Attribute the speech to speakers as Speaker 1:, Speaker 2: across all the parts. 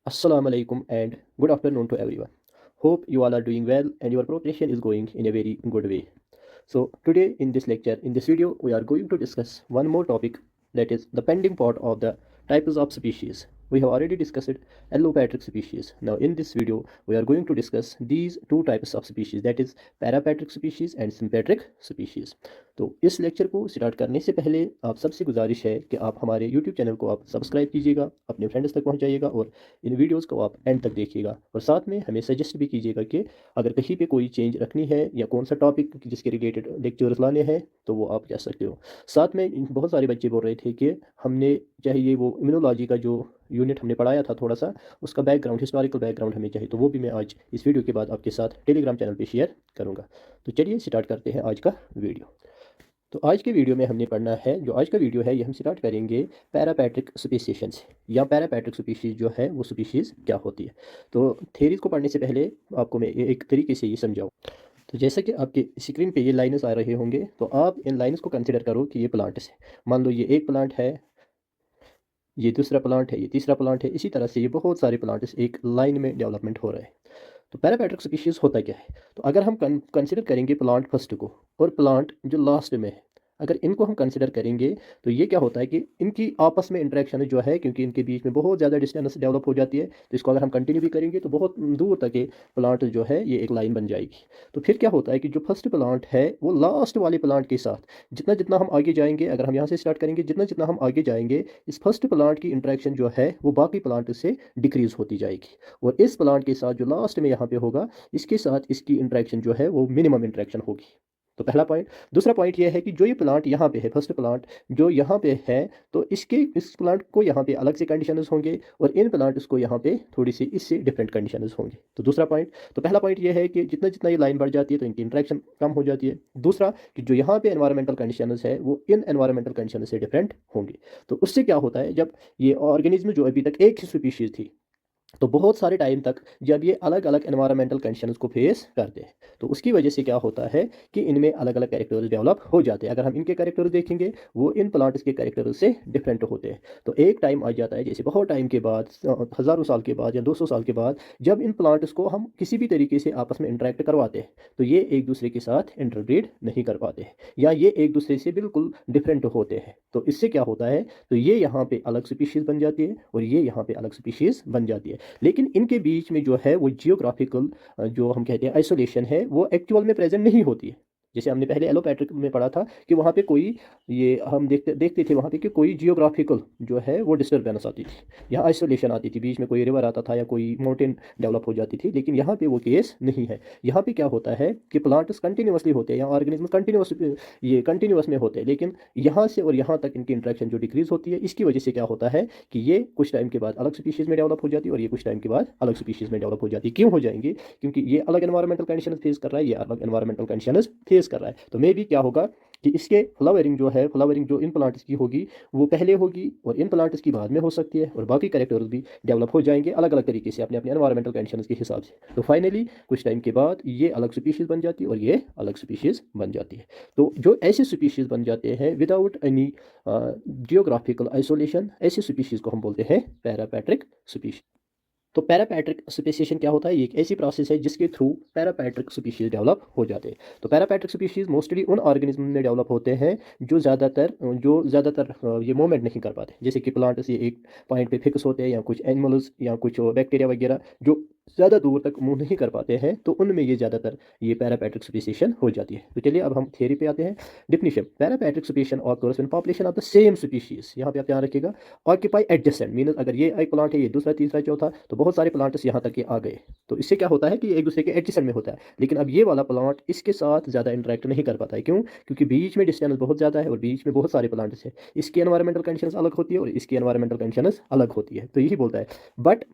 Speaker 1: Assalamu alaikum and good afternoon to everyone. Hope you all are doing well and your preparation is going in a very good way. So today in this lecture, in this video, we are going to discuss one more topic, that is the pending part of the types of species. We have already discussed allopatric species. Now in this video, we are going to discuss these two types of species, that is parapatric species and sympatric species. तो इस lecture को start करने से पहले आप सबसे गुजारिश है कि आप हमारे यूट्यूब चैनल को आप सब्सक्राइब कीजिएगा, अपने फ्रेंड्स तक पहुंचाइएगा और इन वीडियोस को आप एंड तक देखिएगा और साथ में हमें सजेस्ट भी कीजिएगा कि अगर कहीं पे कोई चेंज रखनी है या कौन सा टॉपिक जिसके रिलेटेड लेक्चर्स लाने हैं तो वो आप कह सकते हो। साथ में बहुत सारे बच्चे बोल रहे थे कि हमने चाहिए वो इम्यूनोलॉजी का जो यूनिट हमने पढ़ाया था थोड़ा सा उसका बैकग्राउंड, हिस्टोरिकल बैकग्राउंड हमें चाहिए, तो वो भी मैं आज इस वीडियो के बाद आपके साथ टेलीग्राम चैनल पे शेयर करूँगा। तो चलिए स्टार्ट करते हैं आज का वीडियो। तो आज के वीडियो में हमने पढ़ना है, जो आज का वीडियो है ये हम स्टार्ट करेंगे पैरापैट्रिक स्पीसीशन से, या पैरापैट्रिक स्पीशीज़ जो है वो स्पीशीज़ क्या होती है। तो थेरीज को पढ़ने से पहले आपको मैं एक तरीके से ये समझाऊँ। तो जैसा कि आपके स्क्रीन पे ये लाइन्स आ रहे होंगे, तो आप इन लाइन्स को कंसिडर करो कि ये प्लांट्स है। मान लो ये एक प्लांट है, ये दूसरा प्लांट है, ये तीसरा प्लांट है, इसी तरह से ये बहुत सारे प्लांट्स एक लाइन में डेवलपमेंट हो रहे हैं। तो पैरापैट्रिक स्पीशीज़ होता क्या है? तो अगर हम कंसिडर करेंगे प्लांट फर्स्ट को और प्लांट जो लास्ट में है, अगर इनको हम कंसिडर करेंगे तो ये क्या होता है कि इनकी आपस में इंटरेक्शन जो है, क्योंकि इनके बीच में बहुत ज़्यादा डिस्टेंस डेवलप हो जाती है, तो इसको अगर हम कंटिन्यू भी करेंगे तो बहुत दूर तक ये प्लांट जो है ये एक लाइन बन जाएगी। तो फिर क्या होता है कि जो फर्स्ट प्लांट है वो लास्ट वाले प्लांट के साथ जितना जितना हम आगे जाएंगे, अगर हम यहाँ से स्टार्ट करेंगे, जितना जितना हम आगे जाएंगे इस फर्स्ट प्लांट की इंटरेक्शन जो है वो बाकी प्लांट से डिक्रीज होती जाएगी, और इस प्लांट के साथ जो लास्ट में यहाँ पे होगा इसके साथ इसकी इंटरेक्शन जो है वो मिनिमम इंटरेक्शन होगी। तो पहला पॉइंट। दूसरा पॉइंट ये है कि जो ये प्लांट यहाँ पे है, फर्स्ट प्लांट जो यहाँ पे है, तो इस प्लांट को यहाँ पे अलग से कंडीशंस होंगे और इन प्लांट्स को यहाँ पे थोड़ी सी इससे डिफरेंट कंडीशंस होंगे। तो दूसरा पॉइंट, तो पहला पॉइंट ये है कि जितना जितना ये लाइन बढ़ जाती है तो इनकी इंटरेक्शन कम हो जाती है। दूसरा कि जो यहाँ पे एनवायरमेंटल कंडीशंस है वो इन एनवायरमेंटल कंडीशन से डिफरेंट होंगे। तो उससे क्या होता है, जब ये ऑर्गेनिज्म जो अभी तक एक ही स्पीशीज थी, तो बहुत सारे टाइम तक जब ये अलग अलग एनवायरमेंटल कंडीशंस को फेस करते हैं तो उसकी वजह से क्या होता है कि इनमें अलग अलग कैरेक्टर्स डेवलप हो जाते हैं। अगर हम इनके कैरेक्टर्स देखेंगे वो इन प्लांट्स के कैरेक्टर्स से डिफरेंट होते हैं। तो एक टाइम आ जाता है, जैसे बहुत टाइम के बाद, हज़ारों साल के बाद या 200 साल के बाद, जब इन प्लांट्स को हम किसी भी तरीके से आपस में इंटरेक्ट करवाते हैं तो ये एक दूसरे के साथ इंटरब्रीड नहीं कर पाते हैं, या ये एक दूसरे से बिल्कुल डिफरेंट होते हैं। तो इससे क्या होता है, तो ये यहाँ पे अलग स्पीशीज़ बन जाती है और ये यहाँ पे अलग स्पीशीज़ बन जाती है। लेकिन इनके बीच में जो है वो जियोग्राफिकल जो हम कहते हैं आइसोलेशन है वो एक्चुअल में प्रेजेंट नहीं होती है। जैसे हमने पहले एलोपैट्रिक में पढ़ा था कि वहाँ पे कोई, ये हम देखते देखते थे वहाँ पे कि कोई जियोग्राफिकल जो है वो डिस्टर्बेंस आती थी, यहाँ आइसोलेशन आती थी, बीच में कोई रिवर आता था या कोई माउंटेन डेवलप हो जाती थी। लेकिन यहाँ पे वो केस नहीं है। यहाँ पे क्या होता है कि प्लांट्स कंटिन्यूसली होते हैं या ऑर्गेनिज्म कंटिन्यूस में होते हैं, लेकिन यहाँ से और यहाँ तक इनकी इंट्रैक्शन जो डिक्रीज होती है, इसकी वजह से क्या होता है कि ये कुछ टाइम के बाद अलग स्पीशीज़ में डेवलप हो जाती है और ये कुछ टाइम के बाद अलग स्पीशीज़ में डेवलप हो जाती है। क्यों हो जाएंगी? क्योंकि ये अलग एनवायरमेंटल कंडीशन फेस कर रहा है, ये अलग एनवायरमेंटल कंडीशन फेस कर रहा है। तो मे भी क्या होगा कि इसके फ्लावरिंग जो इन प्लांट्स की होगी वो पहले होगी और इन प्लांट्स की बाद में हो सकती है, और बाकी कैरेक्टर्स भी डेवलप हो जाएंगे अलग अलग तरीके से अपने अपने एनवायरमेंटल कंडीशंस के हिसाब से। तो फाइनली कुछ टाइम के बाद ये अलग स्पीशीज़ बन जाती है और ये अलग स्पीशीज़ बन जाती है। तो जो ऐसे स्पीशीज़ बन जाते हैं विदाउट एनी जियोग्राफिकल आइसोलेशन, ऐसे स्पीशीज़ को हम बोलते हैं पैरापैट्रिक स्पीशीज। तो पैरापैट्रिक स्पीसीशन क्या होता है? ये एक ऐसी प्रोसेस है जिसके थ्रू पैरापैट्रिक स्पीशीज डेवलप हो जाते हैं। तो पैरापैट्रिक स्पीशीज मोस्टली उन ऑर्गेनिज्म में डेवलप होते हैं जो ज़्यादातर ये मूवमेंट नहीं कर पाते। जैसे कि प्लांट्स ये एक पॉइंट पे फिक्स होते हैं, या कुछ एनिमल्स या कुछ बैक्टीरिया वगैरह जो ज़्यादा दूर तक मूव नहीं कर पाते हैं, तो उनमें ये ज़्यादातर ये पैरापैट्रिक स्पीसीशन हो जाती है। तो चलिए अब हम थ्योरी पे आते हैं। Definition: पैरापैट्रिक speciation occurs when population of the same species, यहाँ पे आप ध्यान रखिएगा, ऑक्यूपाई एडजेसेंट, मीन अगर ये एक प्लांट है, ये दूसरा तीसरा चौथा, तो बहुत सारे प्लांट्स यहाँ तक के आ गए, तो इससे क्या होता है कि एक दूसरे के एडजेसेंट में होता है। लेकिन अब ये वाला प्लांट इसके साथ ज़्यादा इंटरेक्ट नहीं कर पाता है। क्यों? क्योंकि बीच में डिस्टेंस बहुत ज़्यादा है और बीच में बहुत सारे प्लांट्स है। इसकी एनवायरमेंटल कंडीशंस अलग होती है और इसकी एनवायरमेंटल कंडीशंस अलग होती है। तो यही बोलता है। बट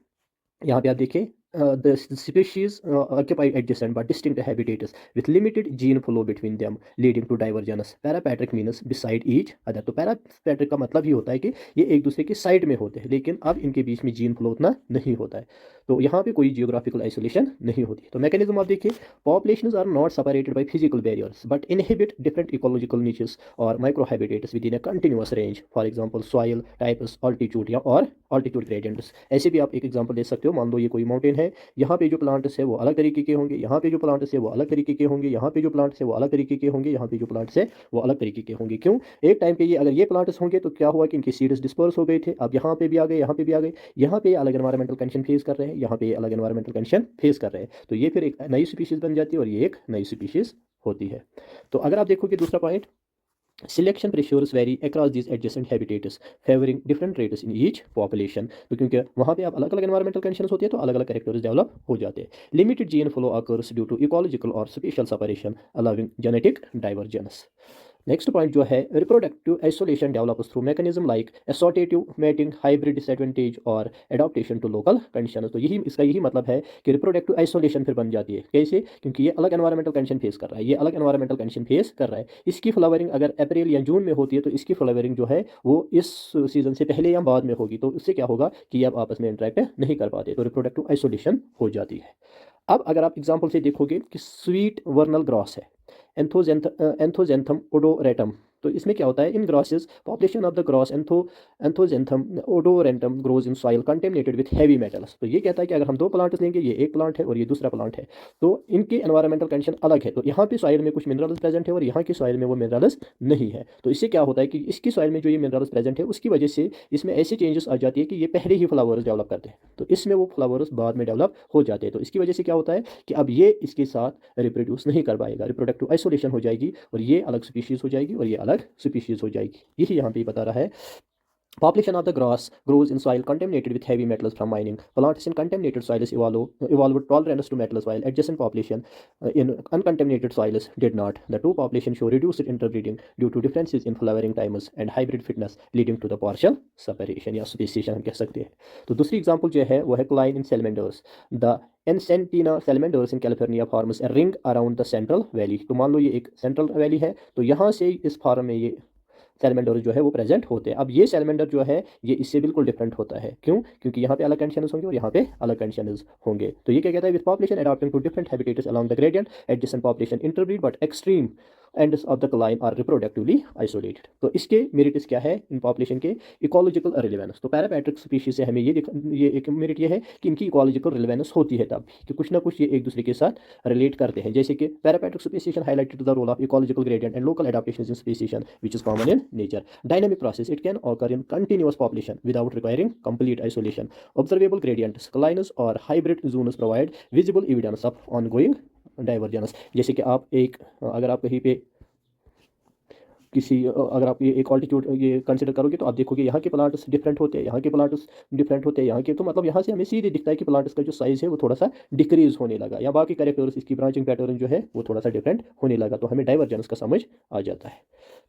Speaker 1: यहाँ पे आप देखिए the species occupy adjacent but distinct habitats with limited gene flow between them, leading to divergence. Parapatric means beside each other. तो पैरापैट्रिक का मतलब ही होता है कि ये एक दूसरे के साइड में होते हैं, लेकिन अब इनके बीच में जीन फ्लो उतना नहीं होता है, तो यहाँ पे कोई जियोग्राफिकल आइसोलेशन नहीं होती। तो मैकेनिज्म आप देखिए, populations are not separated by physical barriers but inhibit different ecological niches और micro habitats within a continuous range, for example soil types, altitude या और ऑल्टीट्यूड ग्रेडियंट्स। ऐसे भी आप एक एग्जांपल दे सकते हो, मान लो ये कोई माउंटेन है, यहाँ पे जो प्लांट्स है वो अलग तरीके के होंगे, यहाँ पे जो प्लांट्स है वो अलग तरीके के होंगे, यहाँ पे जो प्लांट्स है वो अलग तरीके के होंगे, यहाँ पे जो प्लांट्स है वो अलग तरीके के होंगे। क्यों? एक टाइम पे ये अगर ये प्लांट्स होंगे तो क्या हुआ कि इनके सीड्स डिस्पर्स हो गए थे, अब यहाँ पे भी आ गए, यहाँ पे भी आ गए, यहाँ पे अलग एनवायरमेंटल कंडीशन फेस कर रहे हैं, यहाँ पे अलग एनवायरमेंटल कंडीशन फेस कर रहे हैं, तो ये फिर एक नई स्पीशीज बन जाती है और ये एक नई स्पीशीज होती है। तो अगर आप देखोगे दूसरा point, selection pressures vary across this adjacent habitats favouring different traits in each population. तो क्योंकि वहाँ पे आप अलग अलग एनवायरमेंटल कंडीशंस होती है तो अलग अलग कैरेक्टर्स डेवलप हो जाते हैं। Limited gene flow occurs due to ecological और spatial separation allowing genetic divergence. Next point जो है, reproductive isolation develops through mechanism like assortative mating, hybrid disadvantage और एडॉप्टेशन टू लोकल कंडीशन। तो यही इसका यही मतलब है कि रिप्रोडक्टिव आइसोलेशन फिर बन जाती है। कैसे? क्योंकि ये अलग एनवायरमेंटल कंडीशन फेस कर रहा है, ये अलग एनवायरमेंटल कंडीशन फेस कर रहा है। इसकी फ्लावरिंग अगर अप्रैल या जून में होती है तो इसकी फ्लावरिंग जो है वो इस सीजन से पहले या बाद में होगी, तो इससे क्या होगा कि अब आपस में इंटरेक्ट नहीं कर पाते, तो रिप्रोडक्टिव आइसोलेशन हो जाती है। अब अगर आप एग्जाम्पल से देखोगे कि स्वीट वर्नल ग्रास है, एंथोजेंथम ओडोरेटम, तो इसमें क्या होता है, in grasses population of the grass Anthoxanthum odoratum grows in soil contaminated with heavy metals. तो ये कहता है कि अगर हम दो प्लांट्स लेंगे, ये एक प्लांट है और ये दूसरा प्लांट है, तो इनके एनवायरमेंटल कंडीशन अलग है, तो यहाँ पे सॉइल में कुछ मिनरल्स प्रेजेंट है और यहाँ की सॉइल में वो मिनरल्स नहीं है। तो इससे क्या होता है कि इसकी सॉइल में जो ये मिनरल्स प्रेजेंट है उसकी वजह से इसमें ऐसे चेंजेस आ जाती है कि ये पहले ही फ्लावर्स डेवलप करते हैं, तो इसमें वो फ्लावर्स बाद में डेवलप हो जाते हैं। तो इसकी वजह से क्या होता है कि अब ये इसके साथ रिप्रोड्यूस नहीं कर पाएगा, रिप्रोडक्टिव आइसोलेशन हो जाएगी और ये अलग स्पीशीज हो जाएगी और ये अलग स्पीशीज हो जाएगी। यही यहाँ पे बता रहा है। Population of the grass grows in soil contaminated with heavy metals from mining. Plants in contaminated soils evolved tolerance to metals, while adjacent population in uncontaminated soils did not. The two populations show reduced interbreeding due to differences in flowering times and hybrid fitness, leading to the partial separation या speciation हम कह सकते हैं। तो दूसरी example जो है वो है cline in salamanders. The Encentina salamanders in California forms a ring around the central valley. तो मान लो ये एक सेंट्रल वैली है, तो यहाँ से इस फार्म में ये सैलमेंडर जो है वो प्रेजेंट होते हैं। अब ये सैलमेंडर जो है ये इससे बिल्कुल डिफरेंट होता है। क्यों? क्योंकि यहाँ पे अलग कंडीशंस होंगे और यहाँ पे अलग कंडीशंस होंगे। तो ये क्या कहता है, with population adopting to different habitats along the gradient adjacent population interbreed but extreme ends of the cline are reproductively isolated. तो इसके मेरिट्स क्या है इन पॉपुलेशन के? Ecological relevance. तो पैरापैट्रिक स्पीशीज से हमें ये एक मेरिट ये है कि इनकी इकोलॉजिकल रिलेवेंस होती है तब कि कुछ ना कुछ ये एक दूसरे के साथ रिलेट करते हैं। जैसे कि parapatric species highlighted the role of ecological gradient and local adaptation in species which is common in nature. Dynamic process, it can occur in continuous population without requiring complete isolation. Observable gradients, clinus or hybrid zones provide visible evidence of ongoing divergence. जैसे कि आप अगर आप कहीं पे अगर आप ये एक ऑल्टीट्यूड ये कंसिडर करोगे तो आप देखोगे यहाँ के प्लांट्स डिफरेंट होते हैं, यहाँ के प्लांट्स डिफरेंट होते हैं, यहाँ के, तो मतलब यहाँ से हमें सीधे दिखता है कि प्लांट्स का जो साइज़ है वो थोड़ा सा डिक्रीज होने लगा, या बाकी कैरेक्टर्स इसकी ब्रांचिंग पैटर्न जो है वो थोड़ा सा डिफरेंट होने लगा, तो हमें डाइवर्जेंस का समझ आ जाता है।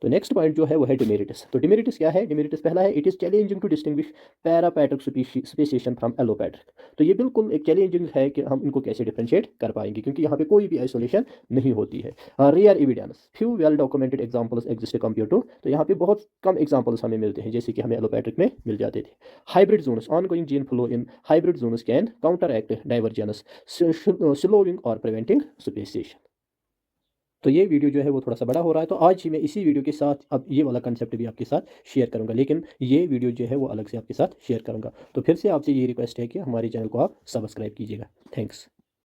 Speaker 1: तो नेक्स्ट पॉइंट जो है वो है डिमेरिट्स। तो डिमेरिट्स क्या है? डिमेरिट्स पहला है, it is challenging to distinguish parapatric speciation from allopatric. तो ये बिल्कुल एक चैलेंजिंग है कि हम इनको कैसे डिफ्रेंशिएट कर पाएंगे, क्योंकि यहाँ पे कोई भी आइसोलेशन नहीं होती है। Rare evidence, few well documented examples exist compare to, तो यहाँ पे बहुत कम एग्जांपल्स हमें मिलते हैं जैसे कि हमें एलोपैट्रिक में मिल जाते थे। Hybrid zones, ongoing gene flow in hybrid zones can counteract divergence, slowing और प्रिवेंटिंग स्पेसिएशन। तो ये वीडियो जो है वो थोड़ा सा बड़ा हो रहा है, तो आज ही मैं इसी वीडियो के साथ अब ये वाला कंसेप्ट भी आपके साथ शेयर करूंगा, लेकिन ये वीडियो जो है वो अलग से आपके साथ शेयर करूंगा। तो फिर से आपसे ये रिक्वेस्ट है कि हमारे चैनल को आप सब्सक्राइब कीजिएगा। थैंक्स।